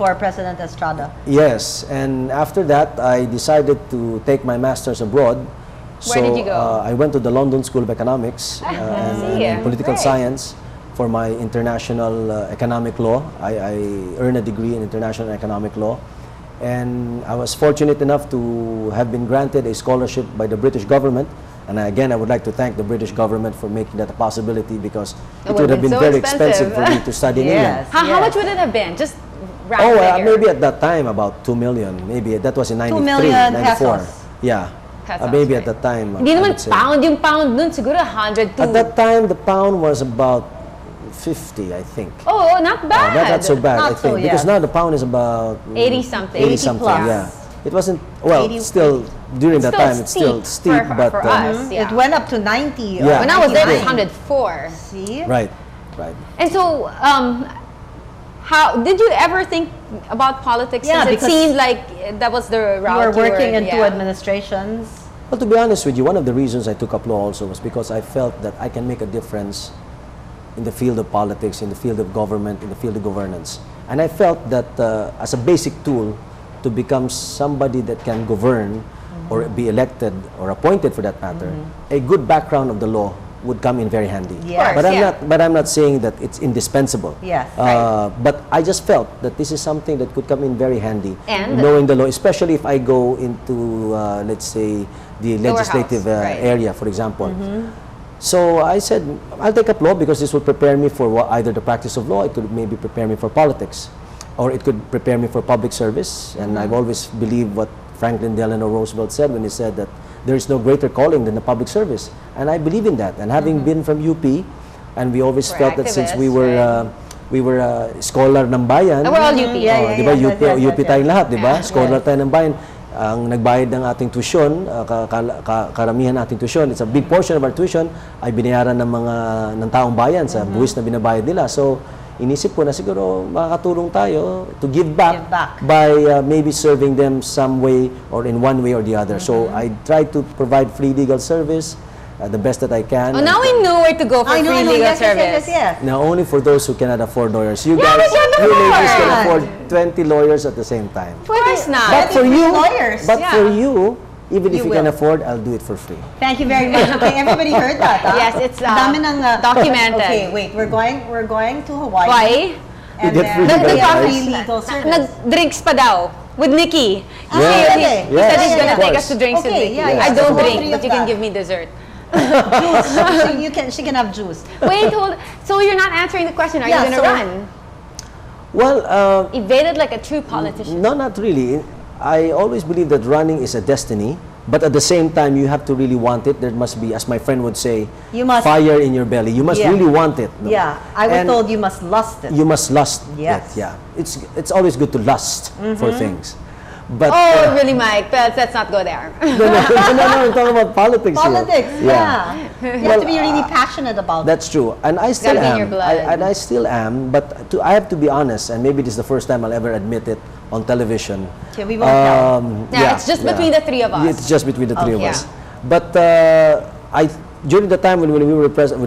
for President Estrada. Yes, and after that, I decided to take my master's abroad. Where did you go? I went to the London School of Economics and Political Science for my international economic law. I earned a degree in international economic law. And I was fortunate enough to have been granted a scholarship by the British government. And again, I would like to thank the British government for making that a possibility, because it would have been so very expensive for me to study in England. How much would it have been? Just round figure. Maybe at that time about 2 million. Maybe that was in 93, 2 million 94. pesos. Yeah. Maybe at that time. Hindi naman pound, yung pound nun siguro 100 to. At that time, the pound was about 50, I think. Oh, not bad. Not so bad, Not I think. so, Because yeah. now the pound is about 80 something. 80 something, plus. yeah. It wasn't, well, 80, still, during that still time, it's still steep steep, but... for us. Yeah. It went up to 90. Yeah. When I was there, it was 99. 104. See? Right. And so, how did you ever think about politics? Yeah, Since it because seemed like that was the route You were working in into administrations. Well, to be honest with you, one of the reasons I took up law also was because I felt that I can make a difference in the field of politics, in the field of government, in the field of governance. And I felt that as a basic tool to become somebody that can govern or be elected or appointed for that matter, a good background of the law would come in very handy. Yes. But I'm not saying that it's indispensable. Yes. But I just felt that this is something that could come in very handy. And knowing the law, especially if I go into, let's say, the legislative area, for example. So I said, I'll take up law because this will prepare me for either the practice of law, it could maybe prepare me for politics, or it could prepare me for public service. And I've always believed what Franklin Delano Roosevelt said when he said that there is no greater calling than the public service. And I believe in that. And having been from UP, and we always felt that since we were scholar ng bayan. We're all UP. Diba? UP tayong lahat, diba? Scholar tayo ng bayan. Ang nagbayad ng ating tuition, karamihan ng ating tuition, it's a big portion of our tuition ay binayaran ng taong bayan sa buwis na binabayad nila. So, inisip ko na siguro makakatulong tayo to give back by maybe serving them some way or in one way or the other. So, I try to provide free legal service the best that I can. Oh, now we know where to go for free legal service. Yes. Now, only for those who cannot afford lawyers. You we guys, can you ladies afford. can afford 20 lawyers at the same time. Of course not. But for you, lawyers. for you, even if you can will. afford, I'll do it for free. Thank you very much. Okay, everybody heard that. Yes, it's Dami ng, documented. Okay, wait. We're going to Hawaii. Why? And You get free then legal free advice. legal service. Nag-drinks pa daw with Nikki. Yeah. He said he's Yes, gonna of take course. us to drinks with Okay, Nikki. yeah, I yeah. don't So, drink, three but of you can that. give me dessert. Juice. She can have juice. Wait, so you're not answering the question. Are you gonna run? Well, Evaded like a true politician. no, not really. I always believe that running is a destiny, but at the same time, you have to really want it. There must be, as my friend would say, You must- fire in your belly. You must really want it. No? Yeah, I was And told you must lust it. you must lust Yes. it. Yeah, it's always good to lust for things. But Oh, really, Mike? But let's not go there. no, I'm talking about politics. Politics, Here. yeah. You have to be really passionate about it. That's true, and I still Gotta be in your am. blood. I still am, but I have to be honest, and maybe this is the first time I'll ever admit it on television. Okay, we won't tell. Yeah, it's just between the three of us. It's just between the three of Okay. us. But during the time when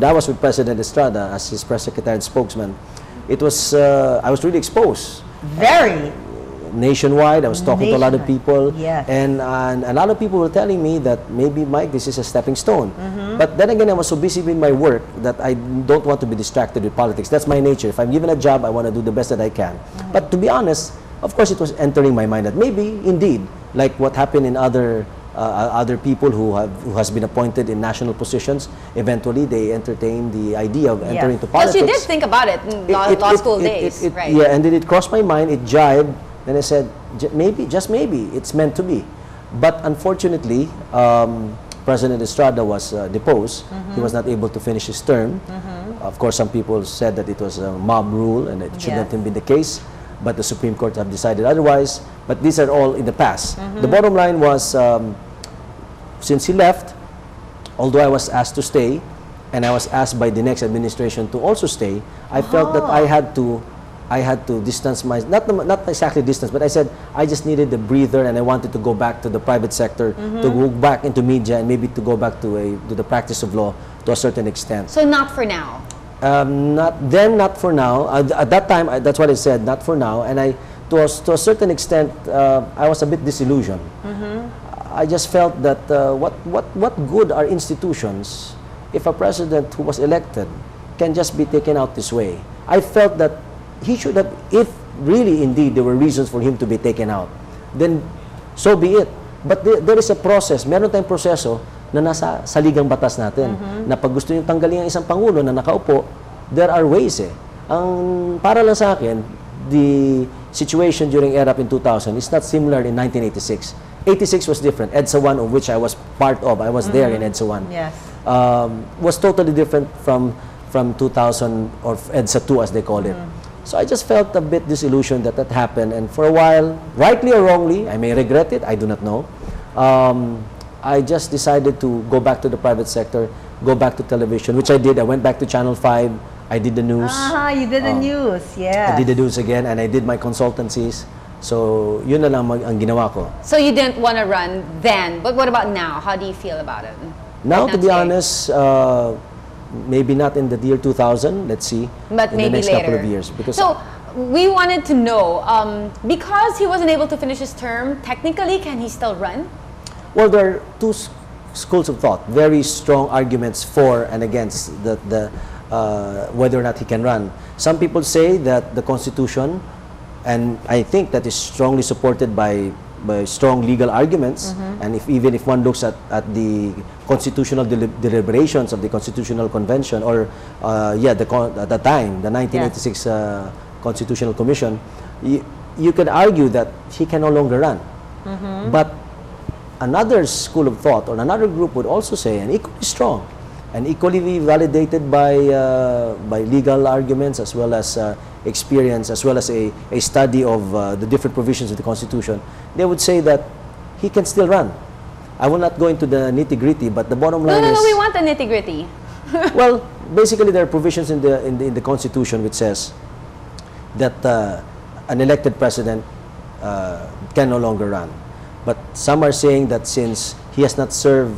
I was with President Estrada as his press secretary and spokesman, it was I was really exposed. Very. Nationwide, I was talking to a lot of people, Yes. and a lot of people were telling me that maybe, Mike, this is a stepping stone. But then again, I was so busy with my work that I don't want to be distracted with politics. That's my nature. If I'm given a job, I want to do the best that I can. But to be honest, of course, it was entering my mind that maybe, indeed, like what happened in other people who has been appointed in national positions, eventually they entertain the idea of entering into Because politics. you did think about it in law school days, right? Yeah, and then it crossed my mind, it jibed, then I said, maybe, just maybe, it's meant to be. But unfortunately, President Estrada was deposed. He was not able to finish his term. Of course, some people said that it was a mob rule and it shouldn't have been the case. But the Supreme Court have decided otherwise. But these are all in the past. The bottom line was, since he left, although I was asked to stay, and I was asked by the next administration to also stay, I felt that I had to distance not exactly distance, but I said I just needed the breather, and I wanted to go back to the private sector, to go back into media, and maybe to go back to the practice of law to a certain extent. So not for now. Not for now. At that time, that's what I said, not for now. And to a certain extent, I was a bit disillusioned. I just felt that what good are institutions if a president who was elected can just be taken out this way? I felt that he should have, if really indeed there were reasons for him to be taken out, then so be it. But there is a process, meron tayong proseso na nasa saligang batas natin. Na pag gusto nyo tanggalin ang isang pangulo na nakaupo, there are ways eh. Ang para lang sa akin, the situation during ERAP in 2000 is not similar in 1986. 86 was different. EDSA 1, of which I was part of, I was there in EDSA 1. Yes. Was totally different from 2000 or EDSA 2 as they call it. So I just felt a bit disillusioned that happened, and for a while, rightly or wrongly, I may regret it, I do not know. I just decided to go back to the private sector, go back to television, which I did. I went back to Channel 5, I did the news. You did the news, yeah. I did the news again, and I did my consultancies. So, yun na lang ang ginawa ko. So you didn't want to run then, but what about now? How do you feel about it? Now, Right to be today? honest, maybe not in the year 2000, let's see, But in maybe the next later. couple of years. Because So we wanted to know, because he wasn't able to finish his term, technically, can he still run? well, there are two schools of thought, very strong arguments for and against whether or not he can run. Some people say that the Constitution, and I think that is strongly supported by strong legal arguments, and even if one looks at the constitutional deliberations of the Constitutional Convention, or at the time, the 1986 Constitutional Commission, you could argue that he can no longer run. But another school of thought or another group would also say, and equally strong, and equally validated by legal arguments as well as experience, as well as a study of the different provisions of the Constitution, they would say that he can still run. I will not go into the nitty-gritty, but the bottom line is... No, we want the nitty-gritty. Well, basically there are provisions in the Constitution which says that an elected president can no longer run. But some are saying that since he has not served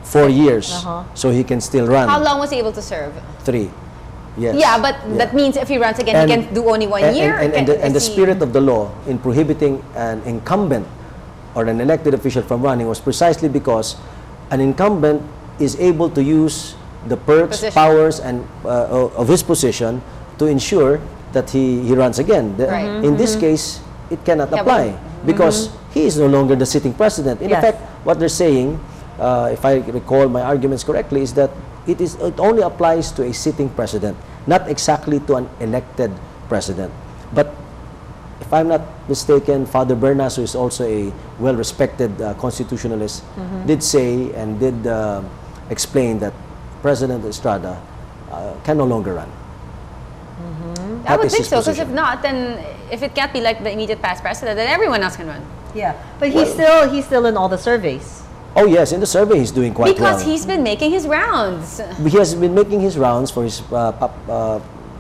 4 years, so he can still run. How long was he able to serve? 3. Yes. Yeah, but that means if he runs again, he can do only 1 year? And the spirit of the law in prohibiting an incumbent or an elected official from running was precisely because an incumbent is able to use the perks, Position. powers, and of his position to ensure that he runs again. Right. In this case, it cannot Yeah, apply because he is no longer the sitting president. In Yes. effect, what they're saying, if I recall my arguments correctly, is that it only applies to a sitting president, not exactly to an elected president. But if I'm not mistaken, Father Bernas, who is also a well-respected constitutionalist, did say and did explain that President Estrada can no longer run. I would is think his so, because if position. not, then if it can't be like the immediate past president, then everyone else can run. Yeah, but he's still in all the surveys. Oh yes, in the survey he's doing quite well. Because he's been making his rounds. He has been making his rounds for his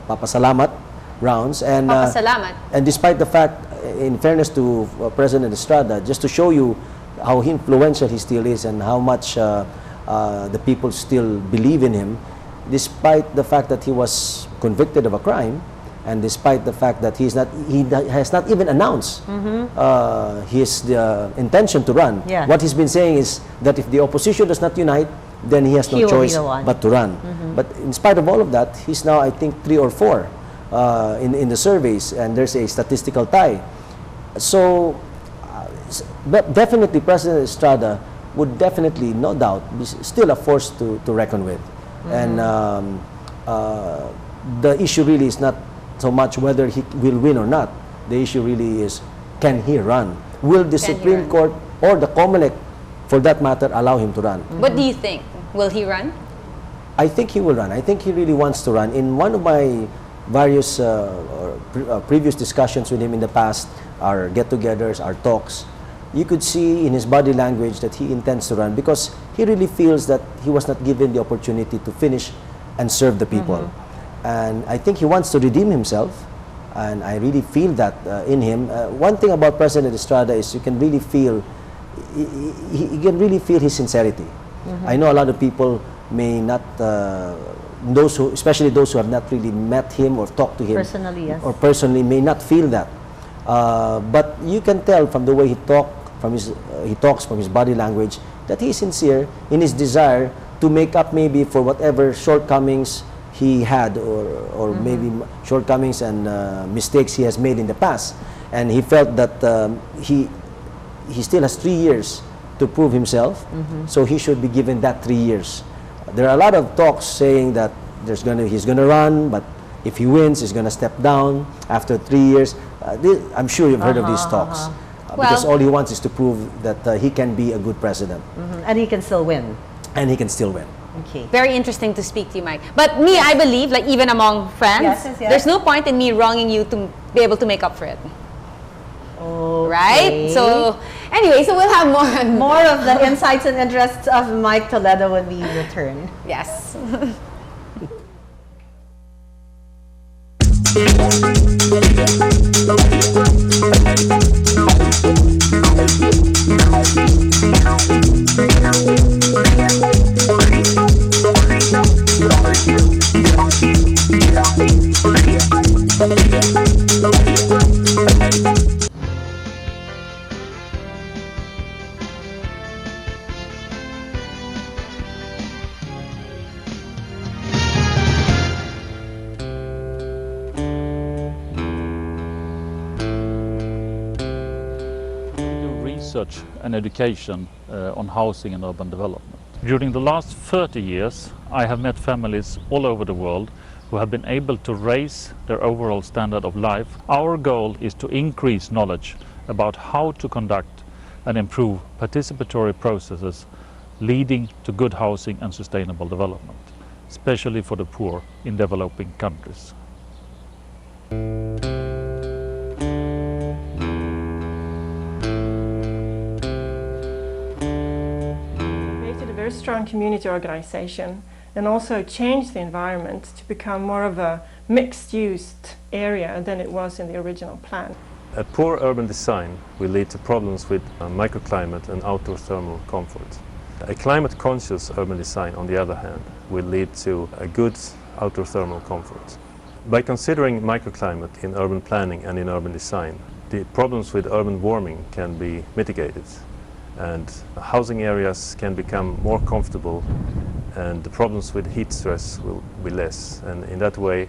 papasalamat rounds, and Papasalamat. and despite the fact, in fairness to President Estrada, just to show you how influential he still is and how much the people still believe in him, despite the fact that he was convicted of a crime, and despite the fact that he has not even announced his intention to run. Yeah. What he's been saying is that if the opposition does not unite, then he has no He will be choice the one. but to run. But in spite of all of that, he's now, I think, 3 or 4 in the surveys, and there's a statistical tie. So, but definitely President Estrada would definitely, no doubt, be still a force to reckon with. And the issue really is not so much whether he will win or not. The issue really is, can he run? Will the Can he Supreme run? Court or the COMELEC, for that matter, allow him to run? What do you think? Will he run? I think he will run. I think he really wants to run. In one of my various previous discussions with him in the past, our get-togethers, our talks, you could see in his body language that he intends to run because he really feels that he was not given the opportunity to finish and serve the people. And I think he wants to redeem himself, and I really feel that in him. One thing about President Estrada is you can really feel, you can really feel his sincerity. I know a lot of people may not, especially those who have not really met him or talked to him Personally, yes. or personally, may not feel that. But you can tell from the way he talks from his body language that he is sincere in his desire to make up maybe for whatever shortcomings he had, or maybe shortcomings and mistakes he has made in the past. And he felt that he still has 3 years to prove himself, so he should be given that 3 years. There are a lot of talks saying that he's gonna run, but if he wins, he's gonna step down after 3 years. I'm sure you've heard of these talks, because all he wants is to prove that he can be a good president, And he can still win. and he can still win. Okay. Very interesting to speak to you, Mike. But me, I believe, like even among friends, Yes. there's no point in me wronging you to be able to make up for it. Okay. Right? So, anyway, so we'll have more. More of the insights and interests of Mike Toledo when we return. Yes. Research and education on housing and urban development. During the last 30 years, I have met families all over the world who have been able to raise their overall standard of life. Our goal is to increase knowledge about how to conduct and improve participatory processes leading to good housing and sustainable development, especially for the poor in developing countries. Very strong community organization, and also changed the environment to become more of a mixed-use area than it was in the original plan. A poor urban design will lead to problems with microclimate and outdoor thermal comfort. A climate-conscious urban design, on the other hand, will lead to a good outdoor thermal comfort. By considering microclimate in urban planning and in urban design, the problems with urban warming can be mitigated, and housing areas can become more comfortable, and the problems with heat stress will be less. And in that way,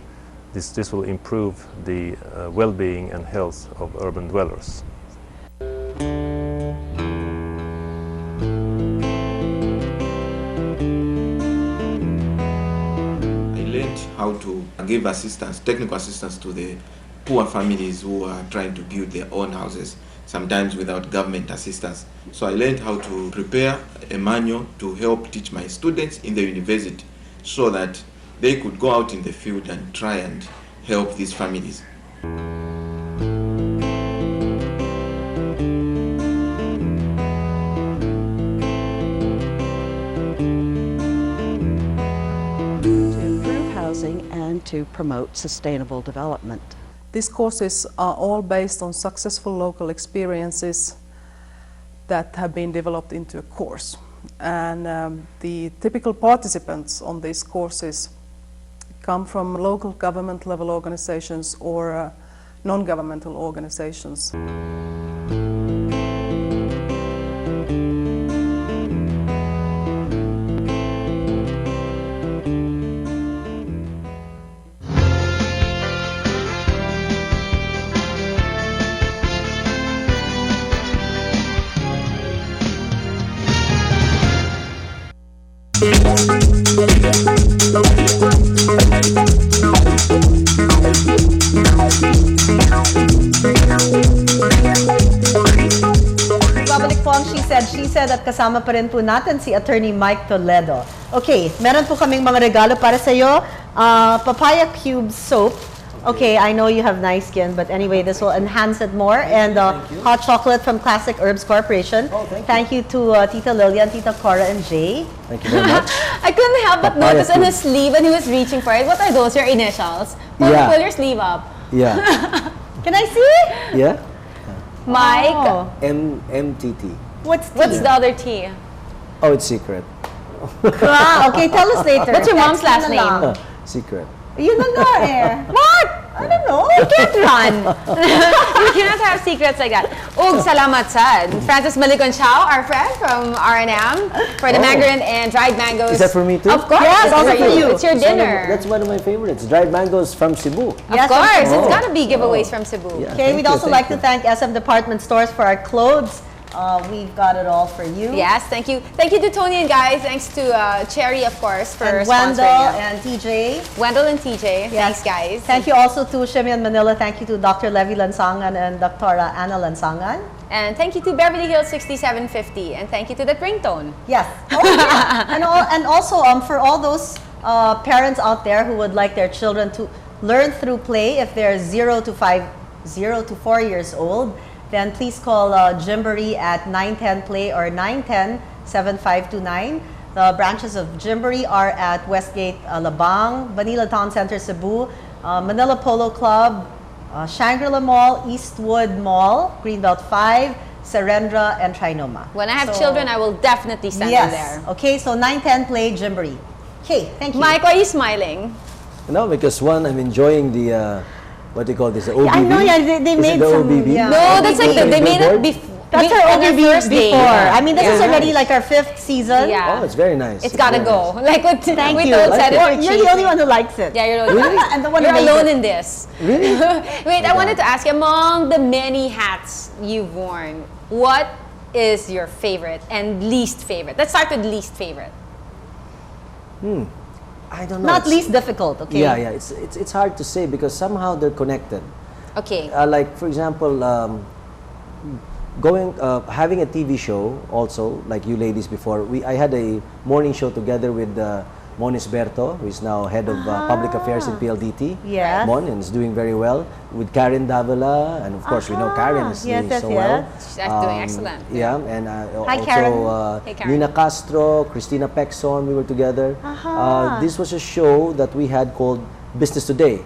this will improve the well-being and health of urban dwellers. I learned how to give assistance, technical assistance to the poor families who are trying to build their own houses, sometimes without government assistance. So I learned how to prepare a manual to help teach my students in the university so that they could go out in the field and try and help these families. To improve housing and to promote sustainable development. These courses are all based on successful local experiences that have been developed into a course. And the typical participants on these courses come from local government level organizations or non-governmental organizations. Babalik po ang she said at kasama pa rin po natin si Attorney Mike Toledo. Okay, meron po kaming mga regalo para sa iyo. Papaya cube soap. Okay, I know you have nice skin, but anyway, this will enhance it more. And hot chocolate from Classic Herbs Corporation. Oh, thank you to Tita Lilian, Tita Cora, and Jay. Thank you very much. I couldn't help but Papaya notice on cube. his sleeve when he was reaching for it. What are those? Your initials? Pull your sleeve up. Yeah. Can I see? Yeah? Mike, Oh. MTT. What's T? what's the other T? Oh, it's secret. Okay, tell us later. What's your mom's Text last na lang. name? Secret. Yun na nga eh. What? I don't know. You can't run. You cannot have secrets like that. Ug, salamat sad. Francis Malicon Chow, our friend from R&M, for the mandarin and dried mangoes. Is that for me too? Of course. Yes, it's also for you. It's your dinner. That's one of my favorites. Dried mangoes from Cebu. Yes, of course. of It's course. got to be giveaways from Cebu. Yeah. Okay, Thank we'd you, also thank like to you. thank SM Department Stores for our clothes. We've got it all for you. Yes, thank you. Thank you to Tony and guys. Thanks to Cherry, of course, for And Wendell sponsoring it. and TJ. Wendell and TJ. Yes. Thanks, guys. Thank you also to Shimmy and Manila. Thank you to Dr. Levi Lansangan and Dr. Anna Lansangan. And thank you to Beverly Hills 6750. And thank you to that ringtone. Yes. Oh, yeah. and also for all those parents out there who would like their children to learn through play, if they're 0 to 4 years old, then please call Gymboree at 910-PLAY or 910-7529. The branches of Gymboree are at Westgate, Alabang, Manila Town Center, Cebu, Manila Polo Club, Shangri-La Mall, Eastwood Mall, Greenbelt 5, Serendra, and Trinoma. When I have So- children, I will definitely send them there. Okay, so 910-PLAY Gymboree. Okay, thank you. Mike, why are you smiling? No, because one, I'm enjoying the what do you call this? The OBB. I know, yeah, they Is made it the some. OBB? Yeah. No, that's like they made it Billboard? before. That's our OBB before. I mean, this is Yeah. already like our 5th season. Yeah. Oh, it's very nice. It's gotta very go. nice. Like what Thank we you. told Like Senator it. You're the Cheese. only one who likes it. Yeah, you're the only one. And the one who You're made alone it. in this. Really? Wait, I wanted to ask you, among the many hats you've worn, what is your favorite and least favorite? Let's start with least favorite. I don't know. Not It's- least difficult, okay? Yeah, yeah. It's hard to say because somehow they're connected. Okay. Like for example, having a TV show also, like you ladies before. I had a morning show together with Monis Berto, who is now head of public affairs in PLDT. Yes. Mon, and is doing very well. With Karen Davila, and of course we know Karen is Yes, doing yes, so yes. well. She's doing excellent. Yeah, and Hi, also Karen. Hey, Karen. Nina Castro, Christina Pexon, we were together. This was a show that we had called Business Today.